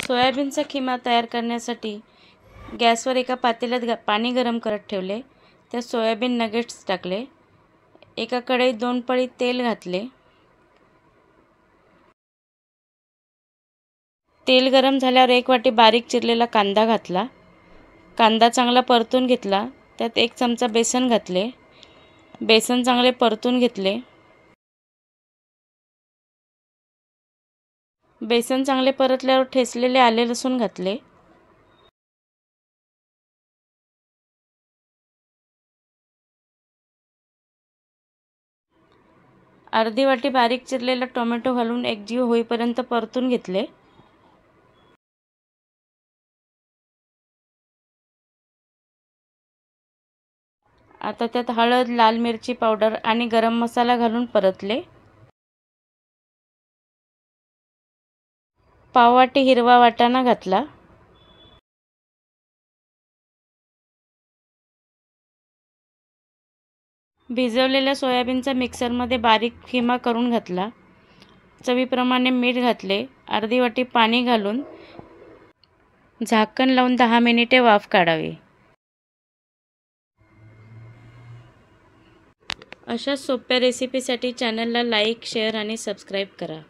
सोयाबीनचा खिमा तयार करण्यासाठी गॅसवर एका पातेल्यात पाणी गरम करत ठेवले. त्यात सोयाबीन नगेट्स टाकले. एका कढईत 2 पळी तेल घातले. तेल गरम झाल्यावर 1 वाटी बारीक चिरलेला कांदा घातला. कांदा चांगला परतून घेतला. त्यात 1 चमचा बेसन घातले. बेसन चांगले परतून घेतले. बेसन चांगले परतल्यावर ठेचलेले आले लसूण घातले. अर्धी वाटी बारीक चिरलेला टोमॅटो घालून एकजीव होईपर्यंत परतून घेतले. आता त्यात हळद, लाल मिरची पावडर आणि गरम मसाला घालून परतले. पाव वाटी हिरवा वाटाणा घातला. भिजवलेल्या सोयाबीनचा मिक्सरमध्ये बारीक खिमा करून घातला. चवीप्रमाणे मीठ घातले. अर्धी वाटी पाणी घालून झाकण लावून 10 मिनिटे वाफ काढावी. अशा सोप्या रेसिपीसाठी चॅनलला लाईक, शेअर आणि सबस्क्राईब करा.